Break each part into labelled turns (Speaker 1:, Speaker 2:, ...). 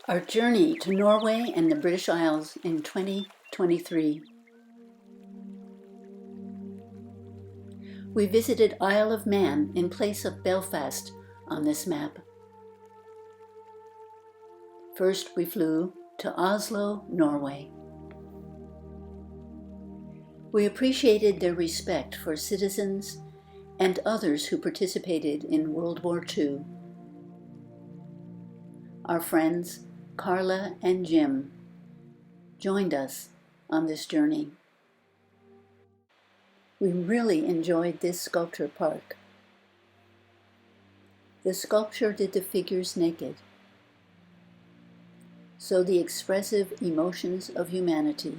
Speaker 1: Our journey to Norway and the British Isles in 2023. We visited Isle of Man in place of Belfast on this map. First, we flew to Oslo, Norway. We appreciated their respect for citizens and others who participated in World War II. Our friends, Carla and Jim, joined us on this journey. We really enjoyed this sculpture park. The sculpture did the figures naked, so the expressive emotions of humanity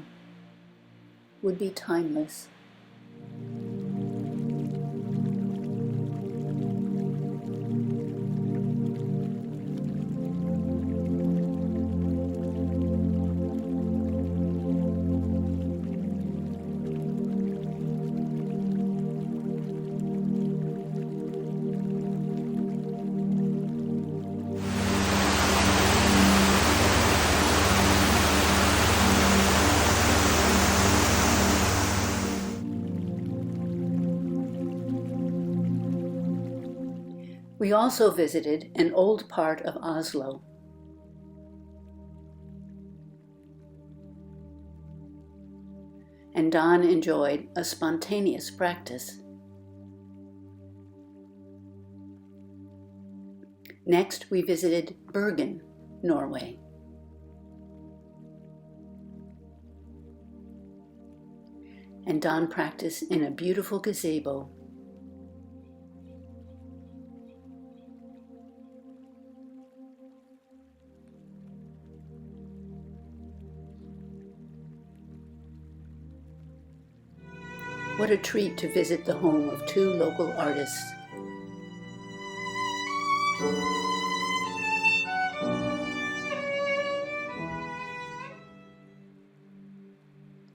Speaker 1: would be timeless. We also visited an old part of Oslo. And Don enjoyed a spontaneous practice. Next, we visited Bergen, Norway. And Don practiced in a beautiful gazebo. What a treat to visit the home of two local artists.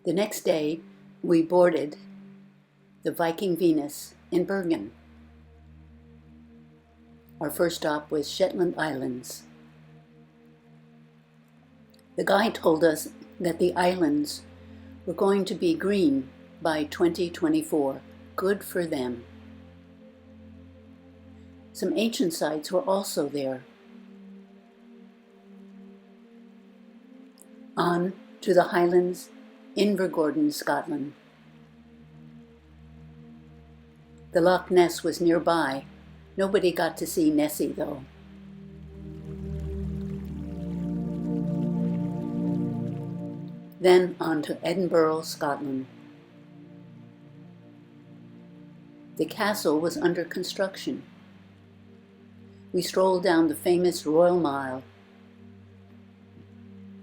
Speaker 1: The next day, we boarded the Viking Venus in Bergen. Our first stop was Shetland Islands. The guide told us that the islands were going to be green by 2024. Good for them. Some ancient sites were also there. On to the Highlands, Invergordon, Scotland. The Loch Ness was nearby. Nobody got to see Nessie, though. Then on to Edinburgh, Scotland. The castle was under construction. We strolled down the famous Royal Mile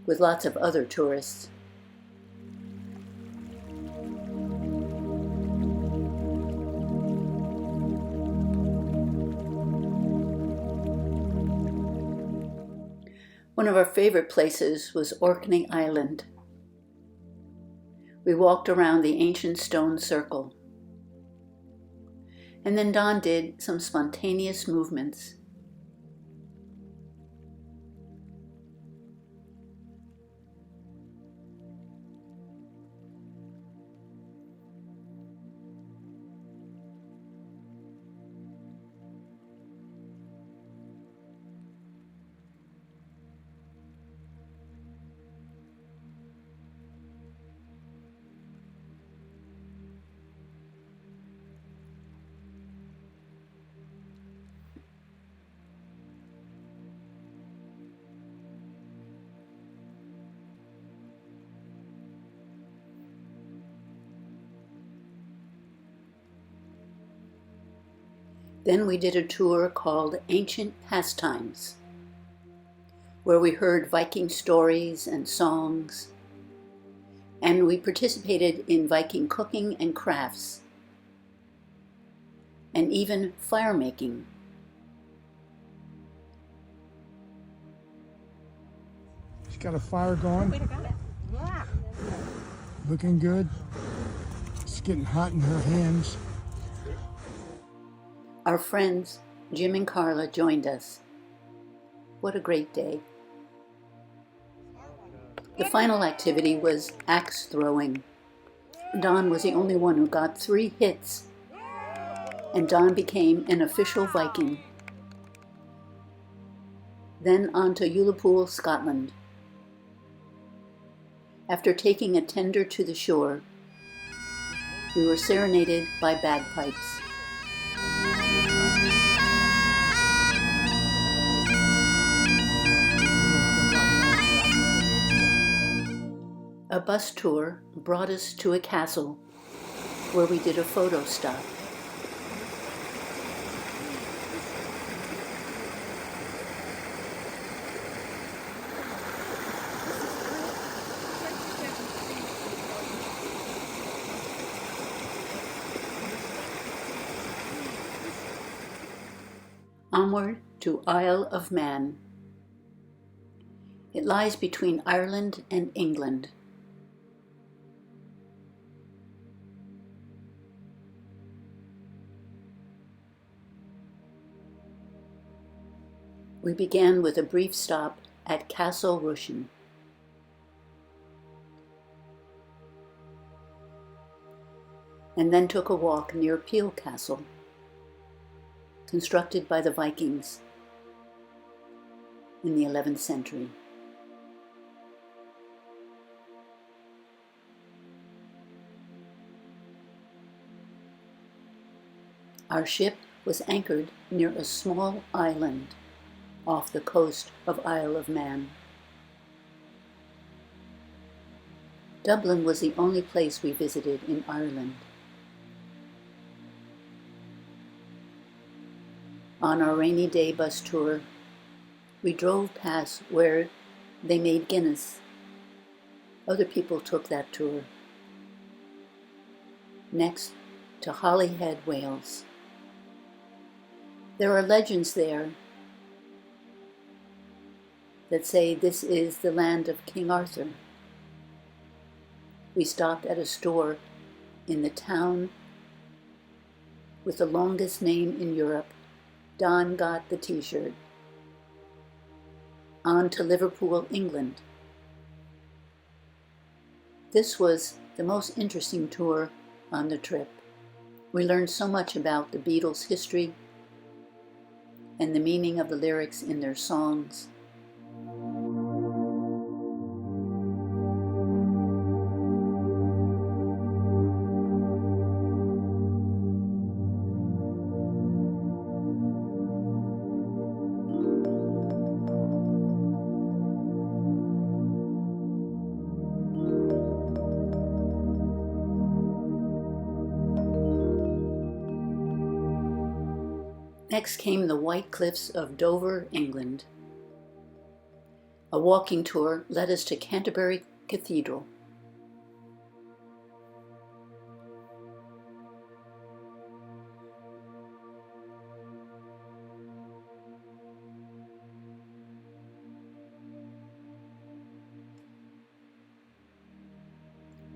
Speaker 1: with lots of other tourists. One of our favorite places was Orkney Island. We walked around the ancient stone circle. And then Don did some spontaneous movements. Then we did a tour called Ancient Pastimes, where we heard Viking stories and songs, and we participated in Viking cooking and crafts, and even fire making.
Speaker 2: She's got a fire going.
Speaker 3: Yeah.
Speaker 2: Looking good. It's getting hot in her hands.
Speaker 1: Our friends, Jim and Carla, joined us. What a great day. The final activity was axe throwing. Don was the only one who got 3 hits, and Don became an official Viking. Then on to Ullapool, Scotland. After taking a tender to the shore, we were serenaded by bagpipes. A bus tour brought us to a castle where we did a photo stop. Onward to Isle of Man. It lies between Ireland and England. We began with a brief stop at Castle Rushen. And then took a walk near Peel Castle, constructed by the Vikings in the 11th century. Our ship was anchored near a small island off the coast of Isle of Man. Dublin was the only place we visited in Ireland. On our rainy day bus tour, we drove past where they made Guinness. Other people took that tour. Next to Holyhead, Wales. There are legends there that say this is the land of King Arthur. We stopped at a store in the town with the longest name in Europe. Don got the t-shirt. On to Liverpool, England. This was the most interesting tour on the trip. We learned so much about the Beatles' history and the meaning of the lyrics in their songs. Next came the White Cliffs of Dover, England. A walking tour led us to Canterbury Cathedral.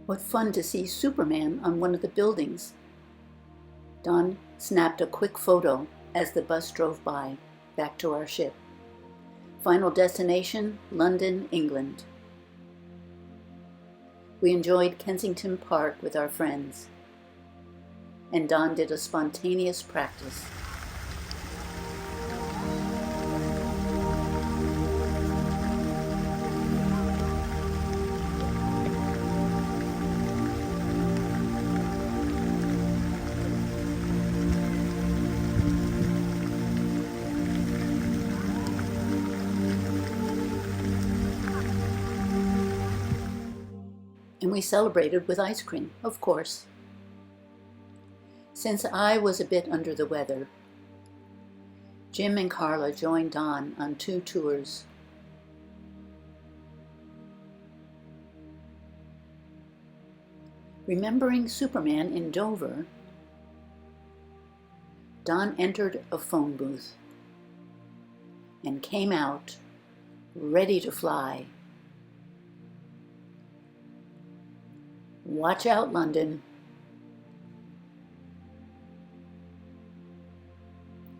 Speaker 1: What fun to see Superman on one of the buildings. Don snapped a quick photo as the bus drove by, back to our ship. Final destination, London, England. We enjoyed Kensington Park with our friends, and Don did a spontaneous practice. And we celebrated with ice cream, of course. Since I was a bit under the weather, Jim and Carla joined Don on 2 tours. Remembering Superman in Dover, Don entered a phone booth and came out ready to fly. Watch out, London.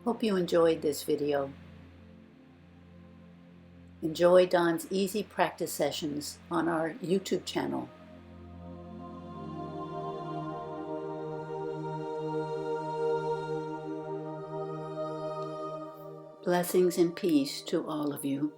Speaker 1: Hope you enjoyed this video. Enjoy Don's easy practice sessions on our YouTube channel. Blessings and peace to all of you.